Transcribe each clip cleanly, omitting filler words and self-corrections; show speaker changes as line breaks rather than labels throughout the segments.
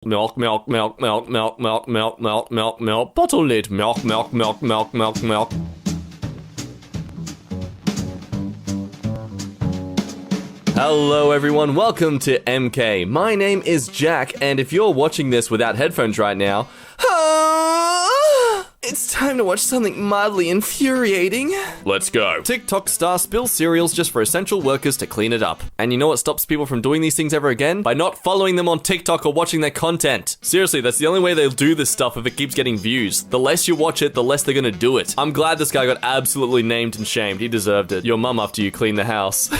Milk, milk, milk, milk, milk, milk, milk, milk, milk, milk, bottle lid, milk, milk, milk, milk, milk, milk. Hello everyone, welcome to EmKay. My name is Jack, and if you're watching this without headphones right now, it's time to watch something mildly infuriating. Let's go. TikTok star spills cereals just for essential workers to clean it up. And you know what stops people from doing these things ever again? By not following them on TikTok or watching their content. Seriously, that's the only way they'll do this stuff if it keeps getting views. The less you watch it, the less they're gonna do it. I'm glad this guy got absolutely named and shamed. He deserved it. Your mum after you clean the house.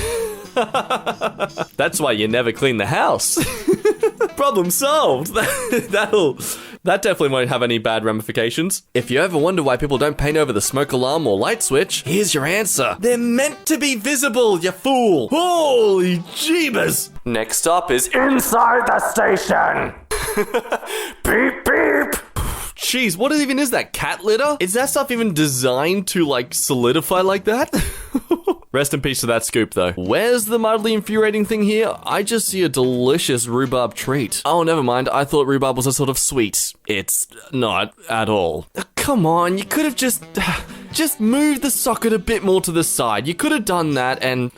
That's why you never clean the house. Problem solved. That definitely won't have any bad ramifications. If you ever wonder why people don't paint over the smoke alarm or light switch, here's your answer. They're meant to be visible, you fool. Holy jeebus. Next up is inside the station. Beep, beep. Jeez, what even is that? Cat litter? Is that stuff even designed to, like, solidify like that? Rest in peace to that scoop, though. Where's the mildly infuriating thing here? I just see a delicious rhubarb treat. Oh, never mind. I thought rhubarb was a sort of sweet. It's not at all. Come on, you could have just moved the socket a bit more to the side. You could have done that and...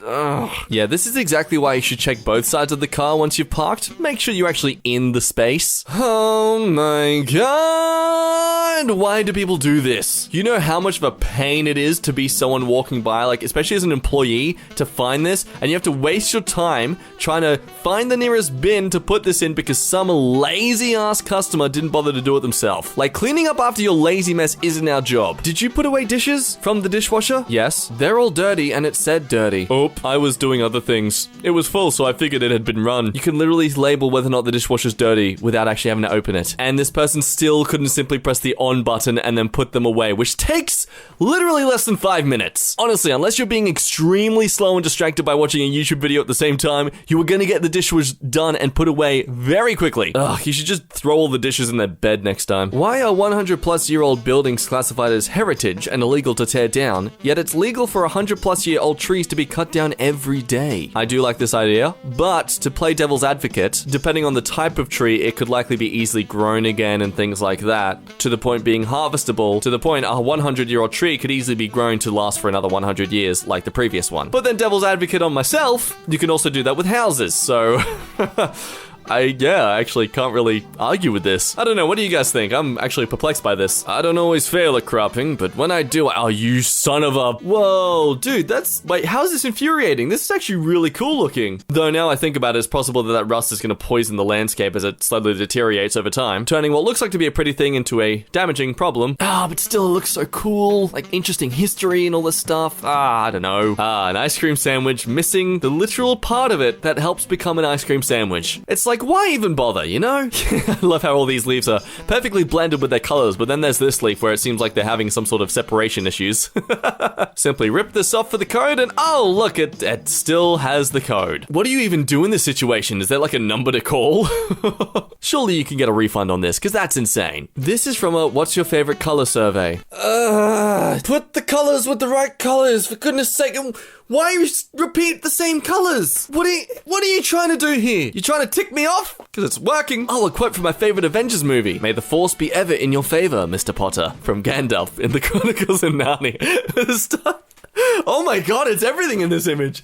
Yeah, this is exactly why you should check both sides of the car once you've parked. Make sure you're actually in the space. Oh my god! Why do people do this? You know how much of a pain it is to be someone walking by, like, especially as an employee, to find this, and you have to waste your time trying to find the nearest bin to put this in because some lazy-ass customer didn't bother to do it themselves. Like, cleaning up after your lazy mess isn't our job. Did you put away dishes from the dishwasher? Yes. They're all dirty, and it said dirty. Oop, I was doing other things. It was full, so I figured it had been run. You can literally label whether or not the dishwasher's dirty without actually having to open it. And this person still couldn't simply press the on button and then put them away, which takes literally less than 5 minutes. Honestly, unless you're being extremely slow and distracted by watching a YouTube video at the same time, you are gonna get the dishwasher done and put away very quickly. Ugh, you should just throw all the dishes in their bed next time. Why are 100-plus-year-old buildings classified as heritage and illegal to tear down, yet it's legal for 100-plus-year-old trees to be cut down every day? I do like this idea, but to play devil's advocate, depending on the type of tree, it could likely be easily grown again and things like that, to the point being harvestable, to the point a 100-year-old tree could easily be grown to last for another 100 years, like the previous one. But then devil's advocate on myself, you can also do that with houses, so... I actually can't really argue with this. I don't know, what do you guys think? I'm actually perplexed by this. I don't always fail at cropping, but when I do, oh, you son of a... Whoa, dude, wait, how is this infuriating? This is actually really cool looking. Though now I think about it, it's possible that rust is going to poison the landscape as it slowly deteriorates over time, turning what looks like to be a pretty thing into a damaging problem. But still it looks so cool. Like, interesting history and all this stuff. I don't know. An ice cream sandwich missing the literal part of it that helps become an ice cream sandwich. It's like, why even bother, you know? I love how all these leaves are perfectly blended with their colors, but then there's this leaf where it seems like they're having some sort of separation issues. Simply rip this off for the code and oh, look, it still has the code. What do you even do in this situation? Is there like a number to call? Surely you can get a refund on this, because that's insane. This is from a What's Your Favorite Color survey. Put the colors with the right colors, for goodness sake. Why you repeat the same colors? What are you trying to do here? You trying to tick me off? Because it's working. Oh, a quote from my favorite Avengers movie. May the force be ever in your favor, Mr. Potter. From Gandalf in the Chronicles of Narnia. Oh my god, it's everything in this image.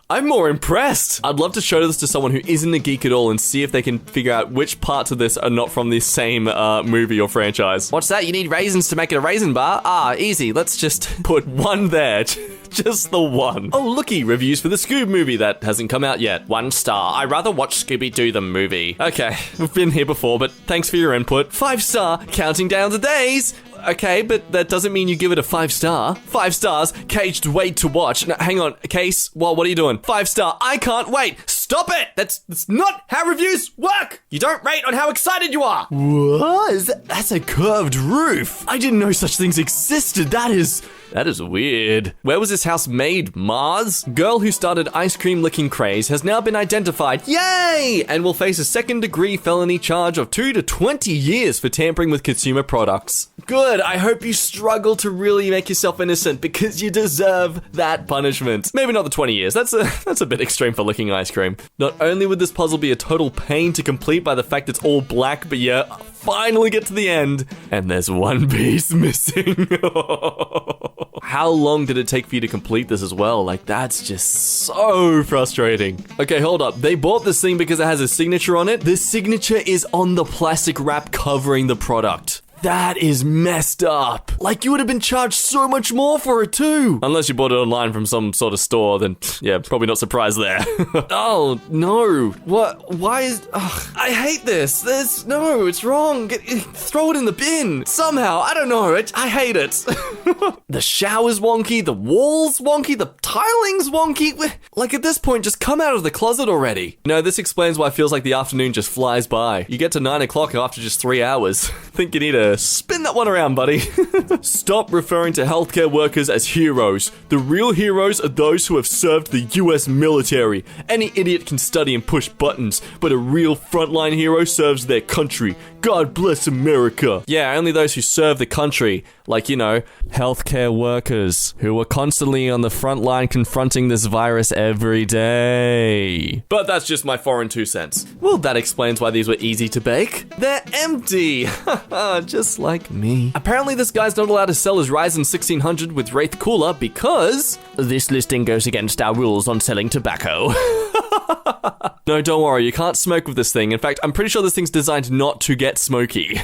I'm more impressed. I'd love to show this to someone who isn't a geek at all and see if they can figure out which parts of this are not from the same movie or franchise. What's that? You need raisins to make it a raisin bar? Easy. Let's just put one there. Just the one. Oh, looky, reviews for the Scoob movie that hasn't come out yet. 1 star. I'd rather watch Scooby-Doo the movie. Okay, we've been here before, but thanks for your input. 5 star, counting down the days. Okay, but that doesn't mean you give it a 5 star. 5 stars, caged wait to watch. Now, hang on, Case, what are you doing? 5 star, I can't wait. Stop it! That's not how reviews work! You don't rate on how excited you are! What? That's a curved roof. I didn't know such things existed. That is weird. Where was this house made? Mars? Girl who started ice cream licking craze has now been identified. Yay! And will face a second-degree felony charge of 2 to 20 years for tampering with consumer products. Good. I hope you struggle to really make yourself innocent because you deserve that punishment. Maybe not the 20 years. That's a bit extreme for licking ice cream. time. Not only would this puzzle be a total pain to complete by the fact it's all black, but yeah, finally get to the end, and there's one piece missing. How long did it take for you to complete this as well? Like, that's just so frustrating. Okay, hold up. They bought this thing because it has a signature on it. The signature is on the plastic wrap covering the product. That is messed up. Like, you would have been charged so much more for it too. Unless you bought it online from some sort of store, then yeah, probably not surprised there. Oh, no. What? Why is... Ugh, I hate this. No, it's wrong. Throw it in the bin. Somehow. I don't know. I hate it. The shower's wonky. The wall's wonky. The tiling's wonky. Like, at this point, just come out of the closet already. No, this explains why it feels like the afternoon just flies by. You get to 9 o'clock after just 3 hours. Think you need to spin that one around, buddy. Stop referring to healthcare workers as heroes. The real heroes are those who have served the US military. Any idiot can study and push buttons, but a real frontline hero serves their country. God bless America. Yeah, only those who serve the country. Like, you know, healthcare workers who are constantly on the front line confronting this virus every day. But that's just my foreign 2 cents. Well, that explains why these were easy to bake. They're empty. Just like me. Apparently this guy's not allowed to sell his Ryzen 1600 with Wraith Cooler because this listing goes against our rules on selling tobacco. No, don't worry, you can't smoke with this thing. In fact, I'm pretty sure this thing's designed not to get smoky.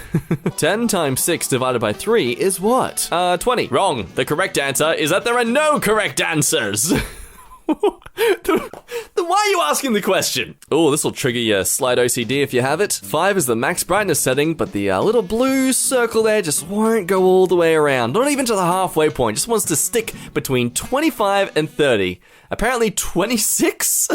10 times 6 divided by 3 is what? 20. Wrong. The correct answer is that there are no correct answers. Why are you asking the question? Oh, this will trigger your slight OCD if you have it. 5 is the max brightness setting, but the little blue circle there just won't go all the way around. Not even to the halfway point. Just wants to stick between 25 and 30. Apparently 26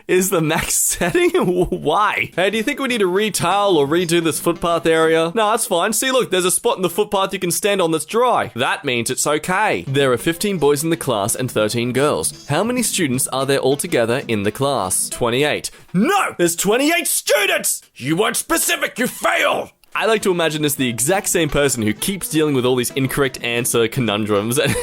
is the max setting? Why? Hey, do you think we need to retile or redo this footpath area? No, that's fine. See, look, there's a spot in the footpath you can stand on that's dry. That means it's okay. There are 15 boys in the class and 13 girls. How many students are there altogether in the class? 28. No! There's 28 students! You weren't specific, you fail! I like to imagine it's the exact same person who keeps dealing with all these incorrect answer conundrums, and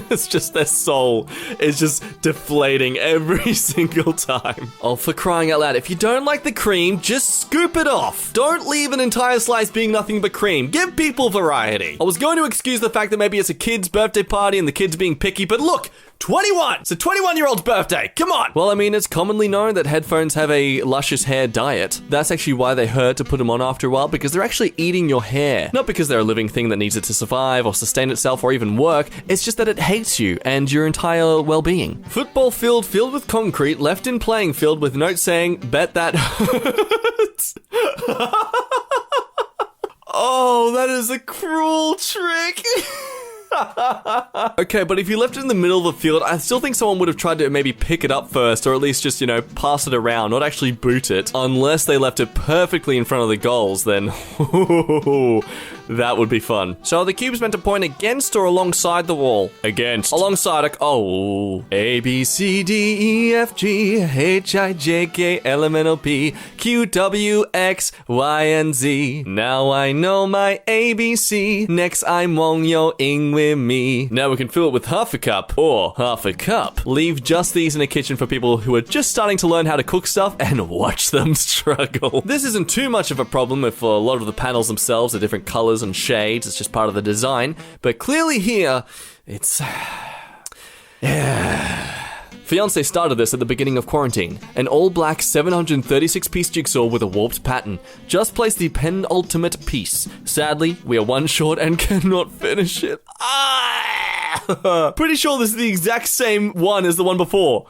it's just their soul is just deflating every single time. Oh, for crying out loud, if you don't like the cream, just scoop it off. Don't leave an entire slice being nothing but cream. Give people variety. I was going to excuse the fact that maybe it's a kid's birthday party and the kid's being picky, but look, 21! It's a 21-year-old's birthday! Come on! Well, I mean, it's commonly known that headphones have a luscious hair diet. That's actually why they hurt to put them on after a while, because they're actually eating your hair. Not because they're a living thing that needs it to survive or sustain itself or even work. It's just that it hates you and your entire well-being. Football field filled with concrete, left in playing field with note saying, bet that hurts. Oh, that is a cruel trick. Okay, but if you left it in the middle of the field, I still think someone would have tried to maybe pick it up first, or at least just, you know, pass it around, not actually boot it. Unless they left it perfectly in front of the goals, then that would be fun. So are the cubes meant to point against or alongside the wall? Against. Alongside oh. A, B, C, D, E, F, G, H, I, J, K, L, M, N, O, P, Q, W, X, Y, and Z. Now I know my ABC. Next I'm Wong Yo Ing with me. Now we can fill it with half a cup or half a cup. Leave just these in a kitchen for people who are just starting to learn how to cook stuff and watch them struggle. This isn't too much of a problem if a lot of the panels themselves are different colors and shades. It's just part of the design. But clearly here, it's... Fiancé started this at the beginning of quarantine. An all-black 736-piece jigsaw with a warped pattern. Just placed the penultimate piece. Sadly, we are one short and cannot finish it. Pretty sure this is the exact same one as the one before.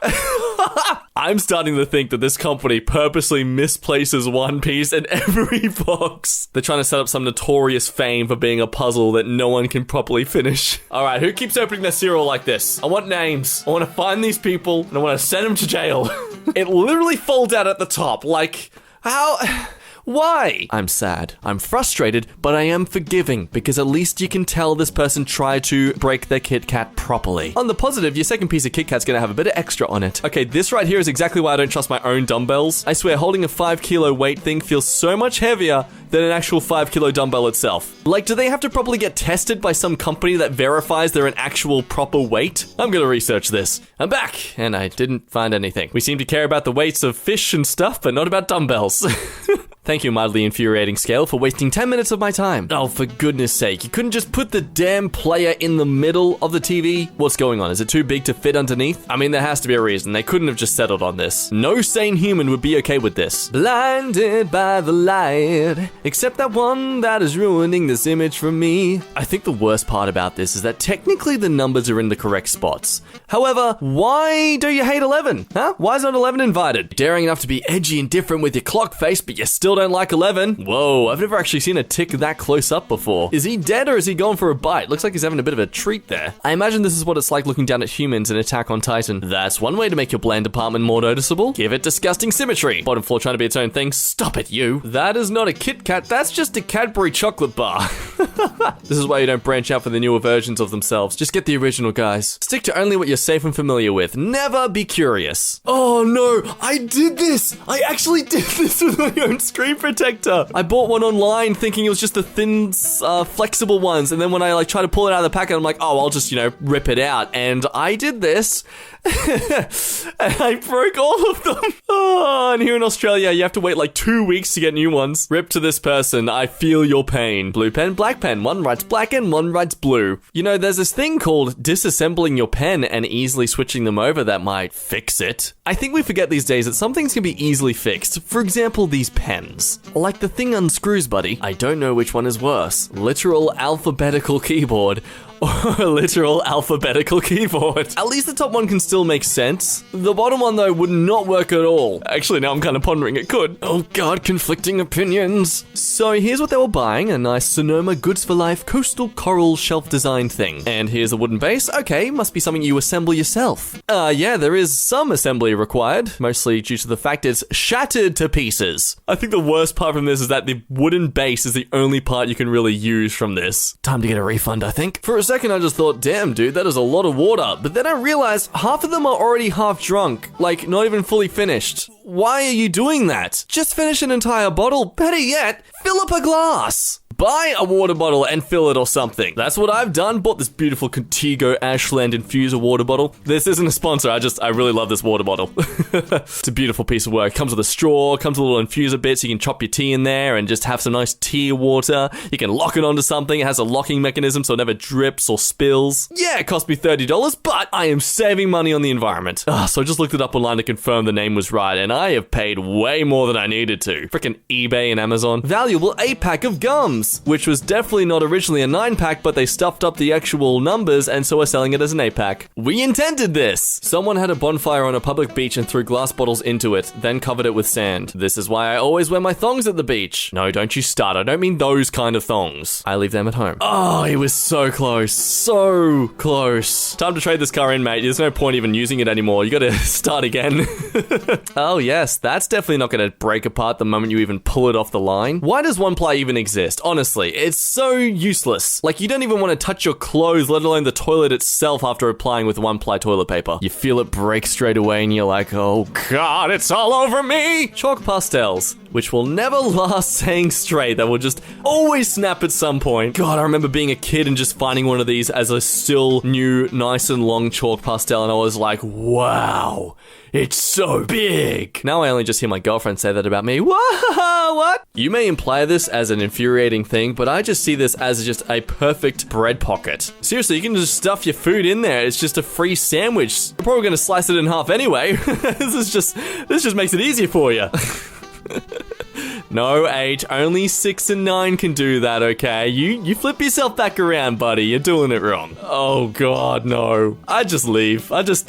I'm starting to think that this company purposely misplaces one piece in every box. They're trying to set up some notorious fame for being a puzzle that no one can properly finish. All right, who keeps opening their cereal like this? I want names. I want to find these people and I want to send them to jail. It literally folds out at the top. Like, how... Why? I'm sad. I'm frustrated, but I am forgiving because at least you can tell this person tried to break their Kit Kat properly. On the positive, your second piece of Kit Kat's gonna have a bit of extra on it. Okay, this right here is exactly why I don't trust my own dumbbells. I swear, holding a 5 kilo weight thing feels so much heavier than an actual 5 kilo dumbbell itself. Like, do they have to properly get tested by some company that verifies they're an actual proper weight? I'm gonna research this. I'm back, and I didn't find anything. We seem to care about the weights of fish and stuff, but not about dumbbells. Thank you, Mildly Infuriating Scale, for wasting 10 minutes of my time. Oh, for goodness sake, you couldn't just put the damn player in the middle of the TV? What's going on? Is it too big to fit underneath? I mean, there has to be a reason. They couldn't have just settled on this. No sane human would be okay with this. Blinded by the light, except that one that is ruining this image for me. I think the worst part about this is that technically the numbers are in the correct spots. However, why do you hate 11? Huh? Why is not 11 invited? Daring enough to be edgy and different with your clock face, but you still don't like 11? Whoa, I've never actually seen a tick that close up before. Is he dead or is he going for a bite? Looks like he's having a bit of a treat there. I imagine this is what it's like looking down at humans in Attack on Titan. That's one way to make your bland department more noticeable. Give it disgusting symmetry. Bottom floor trying to be its own thing. Stop it, you. That is not a Kit Kat, that's just a Cadbury chocolate bar. This is why you don't branch out for the newer versions of themselves. Just get the original, guys. Stick to only what you're safe and familiar with. Never be curious. Oh no, I did this! I actually did this with my own screen protector. I bought one online thinking it was just the thin, flexible ones, and then when I try to pull it out of the packet, I'm like, oh, I'll just, rip it out. And I did this. And I broke all of them. Oh, and here in Australia, you have to wait like 2 weeks to get new ones. Rip to this person. I feel your pain. Blue pen, black pen. One writes black and one writes blue. There's this thing called disassembling your pen and easily switching them over that might fix it. I think we forget these days that some things can be easily fixed. For example, these pens. Like the thing unscrews, buddy. I don't know which one is worse. Literal alphabetical keyboard or a literal alphabetical keyboard. At least the top one can still make sense. The bottom one, though, would not work at all. Actually, now I'm kind of pondering it could. Oh god, conflicting opinions. So here's what they were buying, a nice Sonoma Goods for Life coastal coral shelf design thing. And here's a wooden base. Okay, must be something you assemble yourself. Yeah, there is some assembly required, mostly due to the fact it's shattered to pieces. I think the worst part from this is that the wooden base is the only part you can really use from this. Time to get a refund, I think. For a second, I just thought, damn, dude, that is a lot of water. But then I realized half of them are already half drunk, like not even fully finished. Why are you doing that? Just finish an entire bottle. Better yet, fill up a glass. Buy a water bottle and fill it or something. That's what I've done. Bought this beautiful Contigo Ashland Infuser water bottle. This isn't a sponsor. I really love this water bottle. It's a beautiful piece of work. Comes with a straw, comes with a little infuser bit so you can chop your tea in there and just have some nice tea water. You can lock it onto something. It has a locking mechanism so it never drips or spills. Yeah, it cost me $30, but I am saving money on the environment. So I just looked it up online to confirm the name was right, and I have paid way more than I needed to. Frickin' eBay and Amazon. Valuable 8-pack of gums, which was definitely not originally a 9-pack, but they stuffed up the actual numbers and so are selling it as an 8-pack. We intended this! Someone had a bonfire on a public beach and threw glass bottles into it, then covered it with sand. This is why I always wear my thongs at the beach. No, don't you start. I don't mean those kind of thongs. I leave them at home. Oh, he was so close. So close. Time to trade this car in, mate. There's no point even using it anymore. You gotta start again. Oh, yes. That's definitely not gonna break apart the moment you even pull it off the line. Why does one ply even exist? Honestly, it's so useless. Like, you don't even want to touch your clothes, let alone the toilet itself after applying with 1-ply toilet paper. You feel it break straight away and you're like, oh god, it's all over me! Chalk pastels, which will never last staying straight. That will just always snap at some point. God, I remember being a kid and just finding one of these as a still new, nice and long chalk pastel, and I was like, wow, it's so big. Now I only just hear my girlfriend say that about me. Whoa, what? You may imply this as an infuriating thing, but I just see this as just a perfect bread pocket. Seriously, you can just stuff your food in there. It's just a free sandwich. You're probably gonna slice it in half anyway. This just makes it easier for you. No, 8. Only 6 and 9 can do that, okay? You flip yourself back around, buddy. You're doing it wrong. Oh, God, no. I'd just leave. I'd just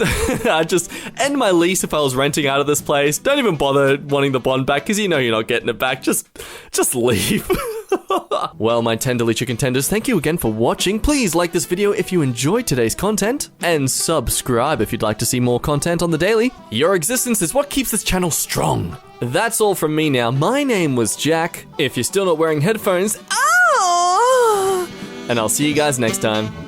end my lease if I was renting out of this place. Don't even bother wanting the bond back, because you know you're not getting it back. Just leave. Well, my tenderly chicken tenders, thank you again for watching. Please like this video if you enjoyed today's content, and subscribe if you'd like to see more content on the daily. Your existence is what keeps this channel strong. That's all from me now. My name name was Jack. If you're still not wearing headphones, and I'll see you guys next time.